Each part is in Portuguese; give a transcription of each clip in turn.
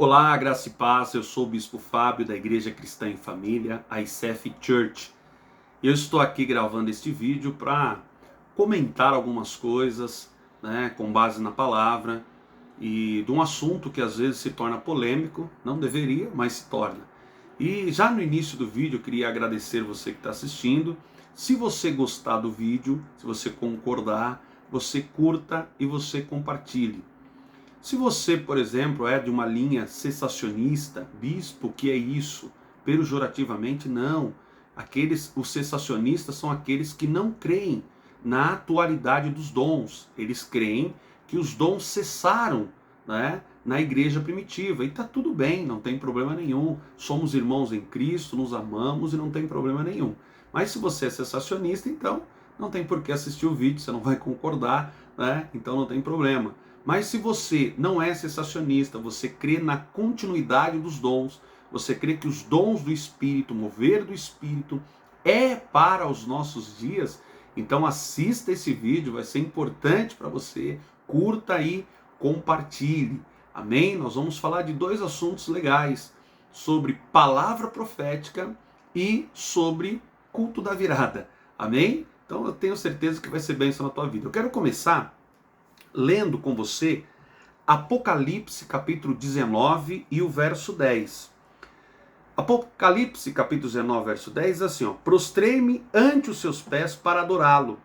Olá, graça e paz, eu sou o Bispo Fábio da Igreja Cristã em Família, a ICF Church. Eu estou aqui gravando este vídeo para comentar algumas coisas, com base na palavra e de um assunto que às vezes se torna polêmico, não deveria, mas se torna. E já no início do vídeo eu queria agradecer você que está assistindo. Se você gostar do vídeo, se você concordar, você curta e você compartilhe. Se você, por exemplo, é de uma linha cessacionista, bispo, o que é isso? Pejorativamente, não. Os cessacionistas são aqueles que não creem na atualidade dos dons. Eles creem que os dons cessaram, na igreja primitiva. E está tudo bem, não tem problema nenhum. Somos irmãos em Cristo, nos amamos e não tem problema nenhum. Mas se você é cessacionista, então não tem por que assistir o vídeo, você não vai concordar, então não tem problema. Mas se você não é cessacionista, você crê na continuidade dos dons, você crê que os dons do Espírito, o mover do Espírito, é para os nossos dias, então assista esse vídeo, vai ser importante para você, curta e compartilhe. Amém? Nós vamos falar de dois assuntos legais, sobre palavra profética e sobre culto da virada. Amém? Então eu tenho certeza que vai ser bênção na tua vida. Eu quero começar lendo com você Apocalipse capítulo 19 e o verso 10. Apocalipse capítulo 19, verso 10 diz assim, prostrei-me ante os seus pés para adorá-lo.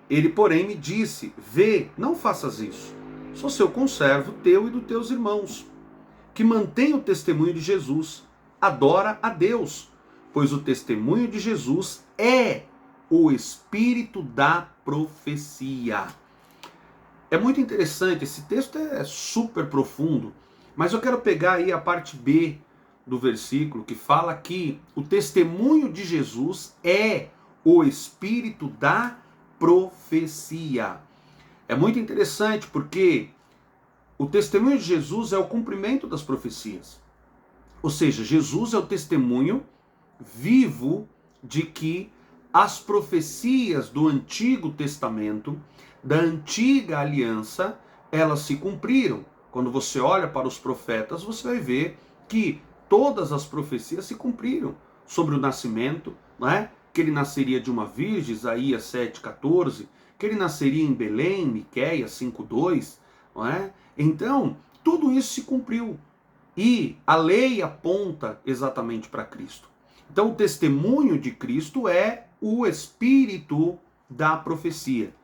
Ele, porém, me disse, vê, não faças isso. Sou seu conservo, teu e dos teus irmãos, que mantém o testemunho de Jesus. Adora a Deus, pois o testemunho de Jesus é o espírito da profecia. É muito interessante, esse texto é super profundo, mas eu quero pegar aí a parte B do versículo, que fala que o testemunho de Jesus é o espírito da profecia. É muito interessante porque o testemunho de Jesus é o cumprimento das profecias. Ou seja, Jesus é o testemunho vivo de que as profecias do Antigo Testamento, da antiga aliança, elas se cumpriram. Quando você olha para os profetas, você vai ver que todas as profecias se cumpriram sobre o nascimento, que ele nasceria de uma virgem, Isaías 7,14, que ele nasceria em Belém, Miqueias 5,2, Então, tudo isso se cumpriu. E a lei aponta exatamente para Cristo. Então, o testemunho de Cristo é o espírito da profecia.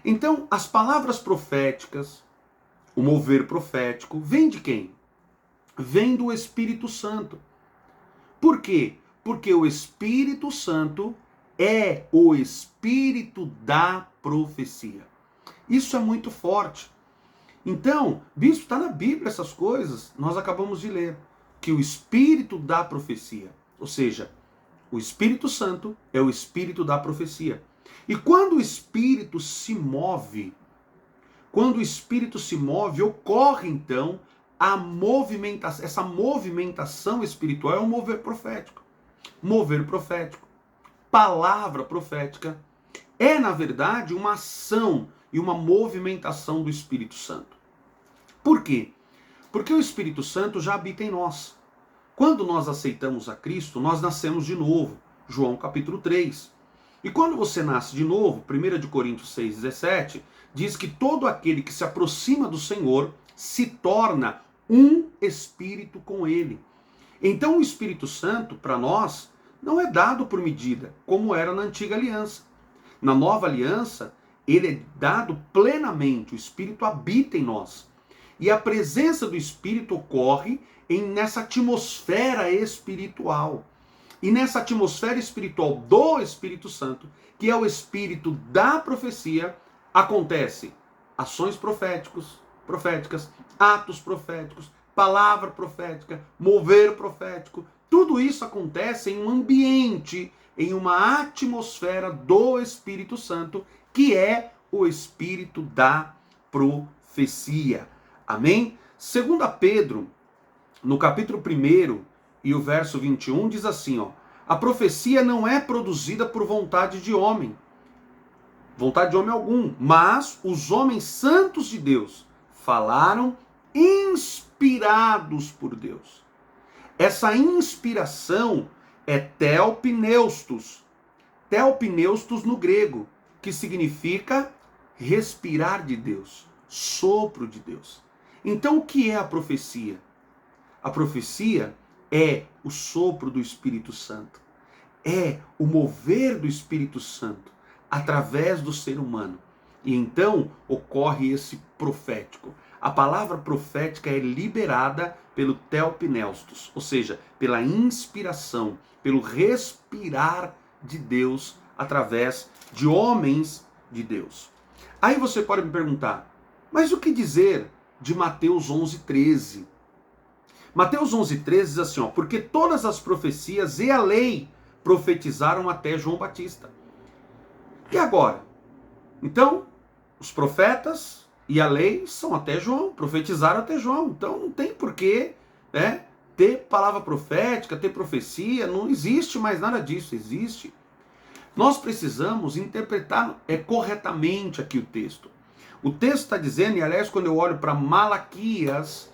Então, as palavras proféticas, o mover profético, vem de quem? Vem do Espírito Santo. Por quê? Porque o Espírito Santo é o espírito da profecia. Isso é muito forte. Então, bispo, está na Bíblia essas coisas, nós acabamos de ler, que o espírito da profecia, ou seja, o Espírito Santo é o espírito da profecia. E quando o Espírito se move, ocorre então a movimentação. Essa movimentação espiritual é um mover profético. Mover profético, palavra profética, é na verdade uma ação e uma movimentação do Espírito Santo. Por quê? Porque o Espírito Santo já habita em nós. Quando nós aceitamos a Cristo, nós nascemos de novo. João capítulo 3. E quando você nasce de novo, 1 Coríntios 6,17, diz que todo aquele que se aproxima do Senhor se torna um espírito com ele. Então o Espírito Santo, para nós, não é dado por medida, como era na antiga aliança. Na nova aliança, ele é dado plenamente, o Espírito habita em nós. E a presença do Espírito ocorre nessa atmosfera espiritual. E nessa atmosfera espiritual do Espírito Santo, que é o espírito da profecia, acontece ações proféticas, atos proféticos, palavra profética, mover profético. Tudo isso acontece em um ambiente, em uma atmosfera do Espírito Santo, que é o espírito da profecia. Amém? 2 Pedro, no capítulo 1, e o verso 21 diz assim, a profecia não é produzida por vontade de homem algum, mas os homens santos de Deus falaram inspirados inspirados por Deus. Essa inspiração é telpneustos. Telpneustos no grego, que significa respirar de Deus, sopro de Deus. Então o que é a profecia? A profecia é o sopro do Espírito Santo. É o mover do Espírito Santo através do ser humano. E então ocorre esse profético. A palavra profética é liberada pelo telpneustos, ou seja, pela inspiração, pelo respirar de Deus através de homens de Deus. Aí você pode me perguntar, mas o que dizer de Mateus 11:13? Mateus 11:13 diz assim, porque todas as profecias e a lei profetizaram até João Batista. E agora? Então, os profetas e a lei são até João, profetizaram até João. Então não tem porquê, né, ter palavra profética, ter profecia, não existe mais nada disso, existe. Nós precisamos interpretar corretamente aqui o texto. O texto está dizendo, e aliás quando eu olho para Malaquias,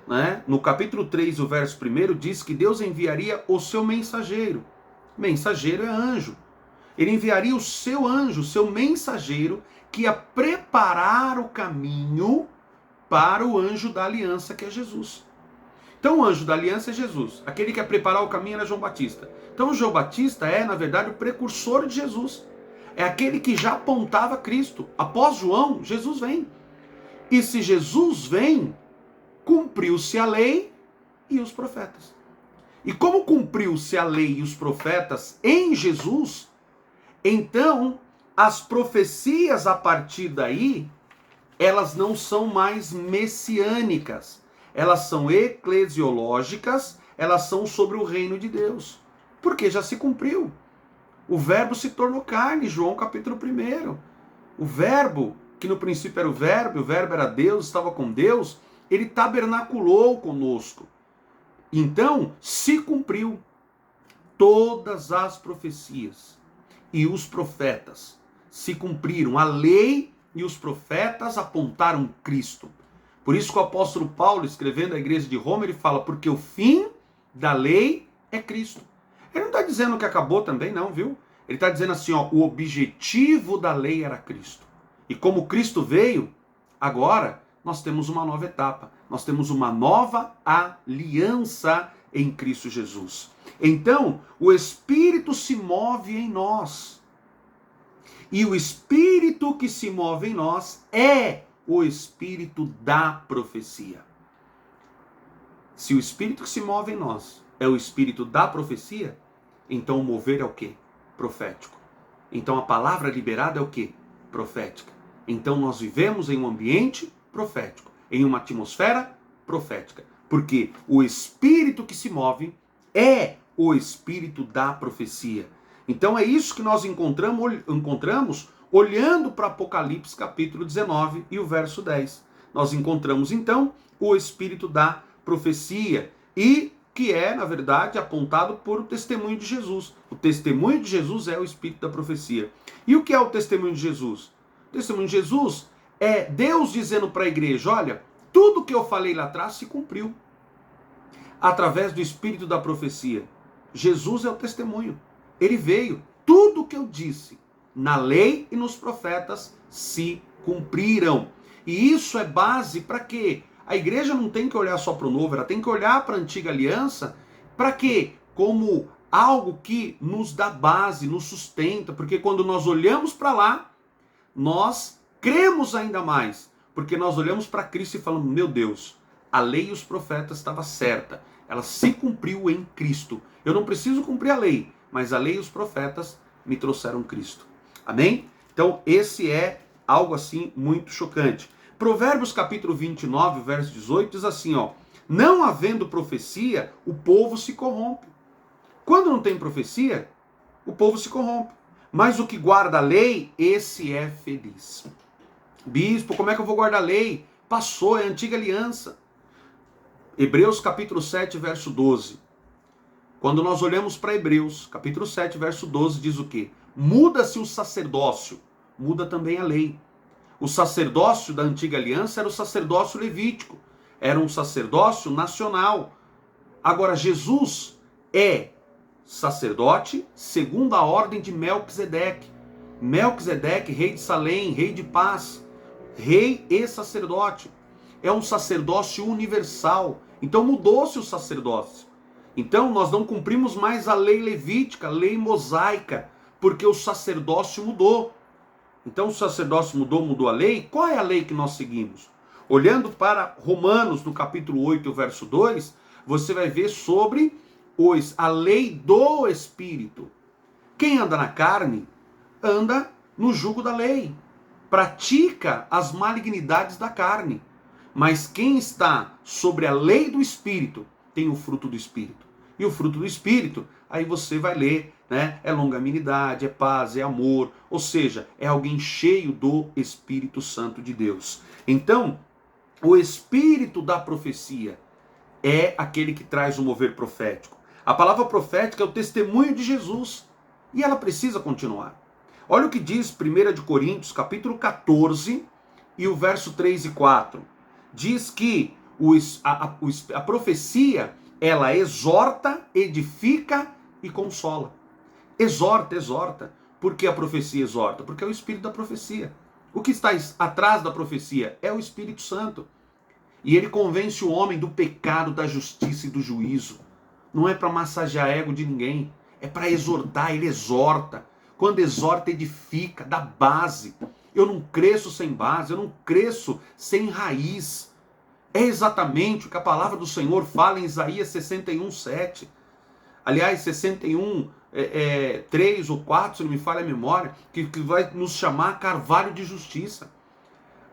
né, no capítulo 3, o verso 1, diz que Deus enviaria o seu mensageiro. Mensageiro é anjo. Ele enviaria o seu anjo, o seu mensageiro, que ia preparar o caminho para o anjo da aliança, que é Jesus. Então o anjo da aliança é Jesus. Aquele que ia preparar o caminho era João Batista. Então o João Batista é, na verdade, o precursor de Jesus. É aquele que já apontava Cristo. Após João, Jesus vem. E se Jesus vem, cumpriu-se a lei e os profetas. E como cumpriu-se a lei e os profetas em Jesus, então as profecias a partir daí, elas não são mais messiânicas. Elas são eclesiológicas, elas são sobre o reino de Deus. Porque já se cumpriu. O verbo se tornou carne, João capítulo 1. O verbo, que no princípio era o verbo era Deus, estava com Deus, ele tabernaculou conosco. Então, se cumpriu todas as profecias e os profetas se cumpriram. A lei e os profetas apontaram Cristo. Por isso que o apóstolo Paulo, escrevendo à igreja de Roma, ele fala, porque o fim da lei é Cristo. Ele não está dizendo que acabou também, não, viu? Ele está dizendo assim, o objetivo da lei era Cristo. E como Cristo veio, agora nós temos uma nova etapa. Nós temos uma nova aliança em Cristo Jesus. Então, o Espírito se move em nós. E o Espírito que se move em nós é o Espírito da profecia. Se o Espírito que se move em nós é o Espírito da profecia, então o mover é o quê? Profético. Então a palavra liberada é o quê? Profética. Então nós vivemos em um ambiente profético, em uma atmosfera profética. Porque o Espírito que se move é o Espírito da profecia. Então é isso que nós encontramos olhando para Apocalipse capítulo 19 e o verso 10. Nós encontramos então o Espírito da profecia e que é, na verdade, apontado por o testemunho de Jesus. O testemunho de Jesus é o Espírito da profecia. E o que é o testemunho de Jesus? O testemunho de Jesus é Deus dizendo para a igreja, olha, tudo que eu falei lá atrás se cumpriu. Através do Espírito da profecia. Jesus é o testemunho. Ele veio. Tudo que eu disse na lei e nos profetas se cumpriram. E isso é base para quê? A igreja não tem que olhar só para o novo, ela tem que olhar para a antiga aliança. Para quê? Como algo que nos dá base, nos sustenta. Porque quando nós olhamos para lá, nós cremos ainda mais. Porque nós olhamos para Cristo e falamos, meu Deus, a lei e os profetas estavam certa. Ela se cumpriu em Cristo. Eu não preciso cumprir a lei, mas a lei e os profetas me trouxeram Cristo. Amém? Então esse é algo assim muito chocante. Provérbios capítulo 29, verso 18 diz assim, não havendo profecia, o povo se corrompe. Quando não tem profecia, o povo se corrompe. Mas o que guarda a lei, esse é feliz. Bispo, como é que eu vou guardar a lei? Passou, é a antiga aliança. Hebreus capítulo 7, verso 12. Quando nós olhamos para Hebreus, capítulo 7, verso 12, diz o quê? Muda-se o sacerdócio, muda também a lei. O sacerdócio da antiga aliança era o sacerdócio levítico. era um sacerdócio nacional. Agora, Jesus é sacerdote segundo a ordem de Melquisedeque. Melquisedeque, rei de Salém, rei de paz, rei e sacerdote. É um sacerdócio universal. Então mudou-se o sacerdócio. Então nós não cumprimos mais a lei levítica, a lei mosaica, porque o sacerdócio mudou. Então o sacerdócio mudou a lei. Qual é a lei que nós seguimos? Olhando para Romanos, no capítulo 8, verso 2, você vai ver sobre a lei do Espírito. Quem anda na carne, anda no jugo da lei. Pratica as malignidades da carne. Mas quem está sobre a lei do Espírito, tem o fruto do Espírito. E o fruto do Espírito, aí você vai ler, né? É longanimidade, é paz, é amor. Ou seja, é alguém cheio do Espírito Santo de Deus. Então, o Espírito da profecia é aquele que traz o mover profético. A palavra profética é o testemunho de Jesus. E ela precisa continuar. Olha o que diz 1 de Coríntios, capítulo 14, e o verso 3 e 4. Diz que a profecia, ela exorta, edifica e consola. Exorta. Por que a profecia exorta? Porque é o Espírito da profecia. O que está atrás da profecia é o Espírito Santo. E ele convence o homem do pecado, da justiça e do juízo. Não é para massagear ego de ninguém, é para exortar, ele exorta. Quando exorta, edifica, dá base. Eu não cresço sem base, eu não cresço sem raiz. É exatamente o que a palavra do Senhor fala em Isaías 61:7. Aliás, 61, 3 ou 4, se não me falha a memória, que vai nos chamar carvalho de justiça.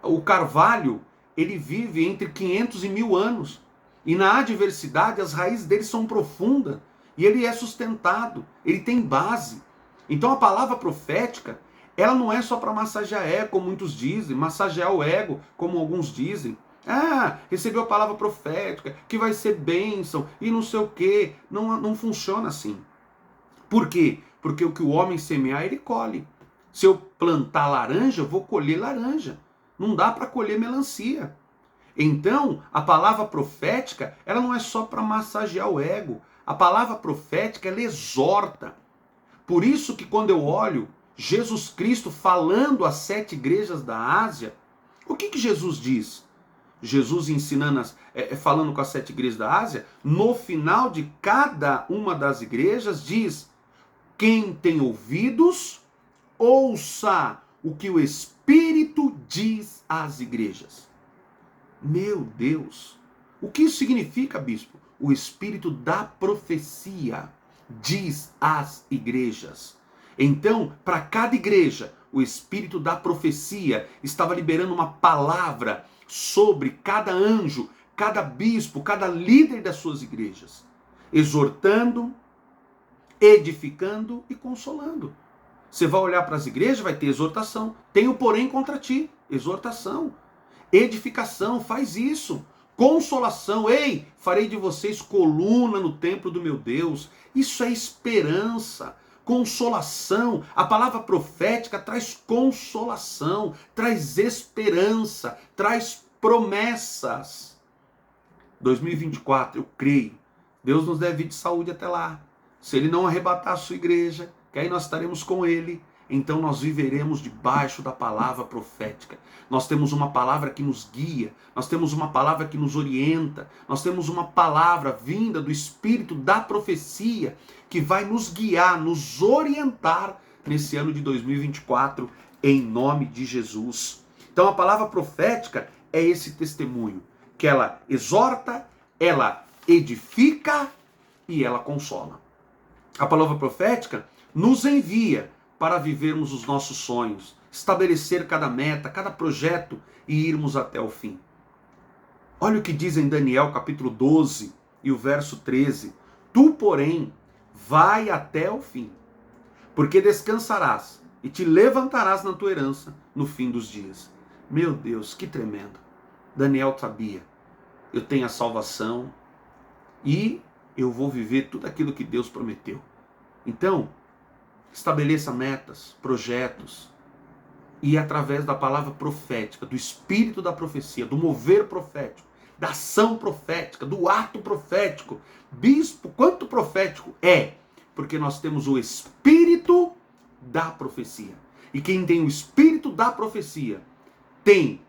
O carvalho, ele vive entre 500 e 1000 anos. E na adversidade, as raízes dele são profundas. E ele é sustentado, ele tem base. Então a palavra profética, ela não é só para massagear ego, como muitos dizem, massagear o ego, como alguns dizem. Ah, recebeu a palavra profética, que vai ser bênção, e não sei o quê. Não funciona assim. Por quê? Porque o que o homem semear, ele colhe. Se eu plantar laranja, eu vou colher laranja. Não dá para colher melancia. Então, a palavra profética, ela não é só para massagear o ego. A palavra profética, ela exorta. Por isso que quando eu olho Jesus Cristo falando às 7 igrejas da Ásia, o que Jesus diz? Jesus ensinando, falando com as 7 igrejas da Ásia, no final de cada uma das igrejas diz: quem tem ouvidos, ouça o que o Espírito diz às igrejas. Meu Deus! O que isso significa, bispo? O Espírito da profecia diz às igrejas. Então, para cada igreja, o Espírito da profecia estava liberando uma palavra sobre cada anjo, cada bispo, cada líder das suas igrejas, exortando, edificando e consolando. Você vai olhar para as igrejas, vai ter exortação. Tenho, porém, contra ti, exortação. Edificação, faz isso. Consolação, ei, farei de vocês coluna no templo do meu Deus. Isso é esperança, consolação. A palavra profética traz consolação, traz esperança, traz promessas. 2024, eu creio, Deus nos deve de saúde até lá. Se Ele não arrebatar a sua igreja, que aí nós estaremos com Ele, então nós viveremos debaixo da palavra profética. Nós temos uma palavra que nos guia, nós temos uma palavra que nos orienta, nós temos uma palavra vinda do Espírito da profecia que vai nos guiar, nos orientar nesse ano de 2024, em nome de Jesus. Então a palavra profética é esse testemunho, que ela exorta, ela edifica e ela consola. A palavra profética nos envia para vivermos os nossos sonhos, estabelecer cada meta, cada projeto e irmos até o fim. Olha o que diz em Daniel capítulo 12 e o verso 13. Tu, porém, vai até o fim, porque descansarás e te levantarás na tua herança no fim dos dias. Meu Deus, que tremendo. Daniel sabia, eu tenho a salvação e eu vou viver tudo aquilo que Deus prometeu. Então, estabeleça metas, projetos, e através da palavra profética, do espírito da profecia, do mover profético, da ação profética, do ato profético. Bispo, quanto profético? É, porque nós temos o espírito da profecia. E quem tem o espírito da profecia tem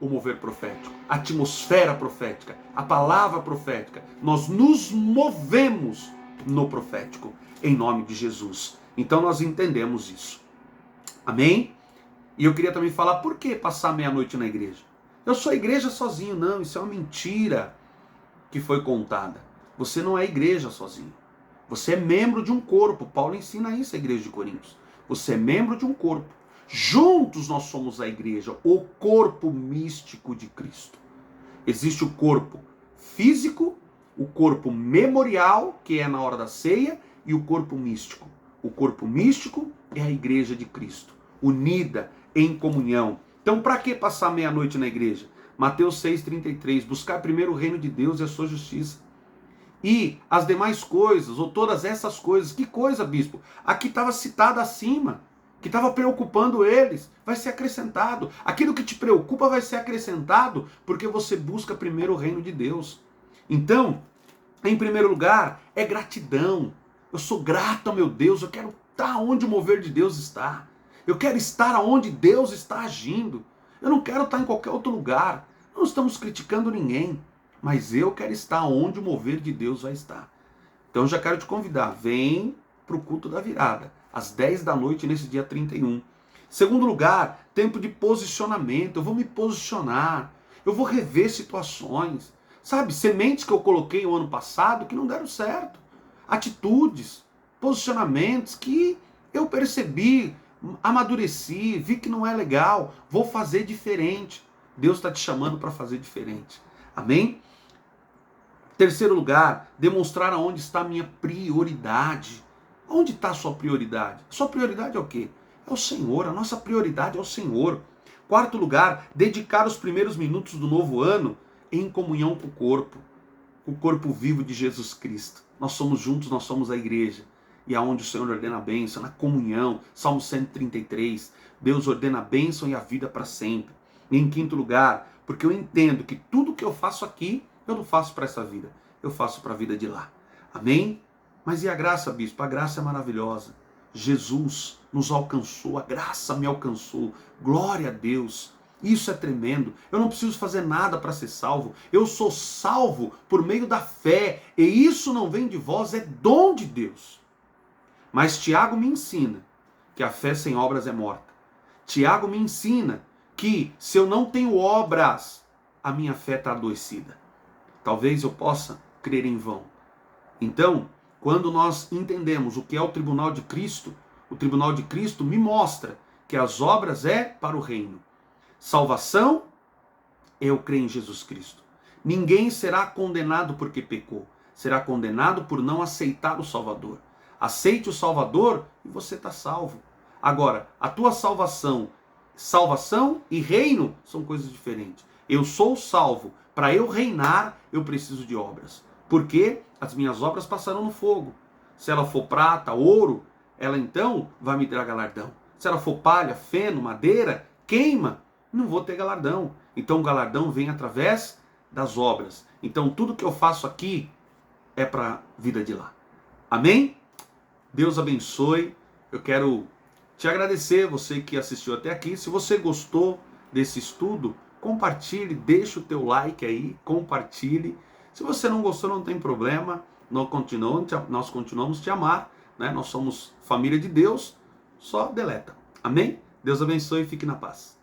o mover profético, a atmosfera profética, a palavra profética. Nós nos movemos no profético, em nome de Jesus. Então nós entendemos isso. Amém? E eu queria também falar, por que passar meia-noite na igreja? Eu sou igreja sozinho. Não, isso é uma mentira que foi contada. Você não é igreja sozinho. Você é membro de um corpo. Paulo ensina isso à igreja de Coríntios. Você é membro de um corpo. Juntos nós somos a igreja, o corpo místico de Cristo. Existe o corpo físico, o corpo memorial, que é na hora da ceia, e o corpo místico. O corpo místico é a igreja de Cristo, unida em comunhão. Então, para que passar meia-noite na igreja? Mateus 6,33, buscar primeiro o reino de Deus e a sua justiça. E as demais coisas, ou todas essas coisas, que coisa, bispo? Aqui estava citado acima, que estava preocupando eles, vai ser acrescentado. Aquilo que te preocupa vai ser acrescentado, porque você busca primeiro o reino de Deus. Então, em primeiro lugar, é gratidão. Eu sou grato ao meu Deus, eu quero estar onde o mover de Deus está. Eu quero estar onde Deus está agindo. Eu não quero estar em qualquer outro lugar. Não estamos criticando ninguém, mas eu quero estar onde o mover de Deus vai estar. Então eu já quero te convidar, vem para o culto da virada, às 10 da noite nesse dia 31. Segundo lugar, tempo de posicionamento. Eu vou me posicionar, eu vou rever situações. Sabe, sementes que eu coloquei o ano passado que não deram certo. Atitudes, posicionamentos que eu percebi, amadureci, vi que não é legal, vou fazer diferente. Deus está te chamando para fazer diferente. Amém? Terceiro lugar, demonstrar aonde está a minha prioridade. Onde está a sua prioridade? A sua prioridade é o quê? É o Senhor, a nossa prioridade é o Senhor. Quarto lugar, dedicar os primeiros minutos do novo ano em comunhão com o corpo vivo de Jesus Cristo. Nós somos juntos, nós somos a igreja. E aonde o Senhor ordena a bênção, na comunhão. Salmo 133, Deus ordena a bênção e a vida para sempre. E em quinto lugar, porque eu entendo que tudo que eu faço aqui, eu não faço para essa vida, eu faço para a vida de lá. Amém? Mas e a graça, bispo? A graça é maravilhosa. Jesus nos alcançou, a graça me alcançou. Glória a Deus. Isso é tremendo. Eu não preciso fazer nada para ser salvo. Eu sou salvo por meio da fé. E isso não vem de vós, é dom de Deus. Mas Tiago me ensina que a fé sem obras é morta. Tiago me ensina que se eu não tenho obras, a minha fé está adoecida. Talvez eu possa crer em vão. Então, quando nós entendemos o que é o tribunal de Cristo, o tribunal de Cristo me mostra que as obras é para o reino. Salvação, eu creio em Jesus Cristo. Ninguém será condenado porque pecou. Será condenado por não aceitar o Salvador. Aceite o Salvador e você está salvo. Agora, a tua salvação e reino são coisas diferentes. Eu sou salvo. Para eu reinar, eu preciso de obras. Porque as minhas obras passarão no fogo. Se ela for prata, ouro, ela então vai me dar galardão. Se ela for palha, feno, madeira, queima, não vou ter galardão. Então o galardão vem através das obras. Então tudo que eu faço aqui é para a vida de lá. Amém? Deus abençoe. Eu quero te agradecer, você que assistiu até aqui. Se você gostou desse estudo, compartilhe, deixa o teu like aí, compartilhe. Se você não gostou, não tem problema. Nós continuamos te amar, né? Nós somos família de Deus. Só deleta. Amém? Deus abençoe e fique na paz.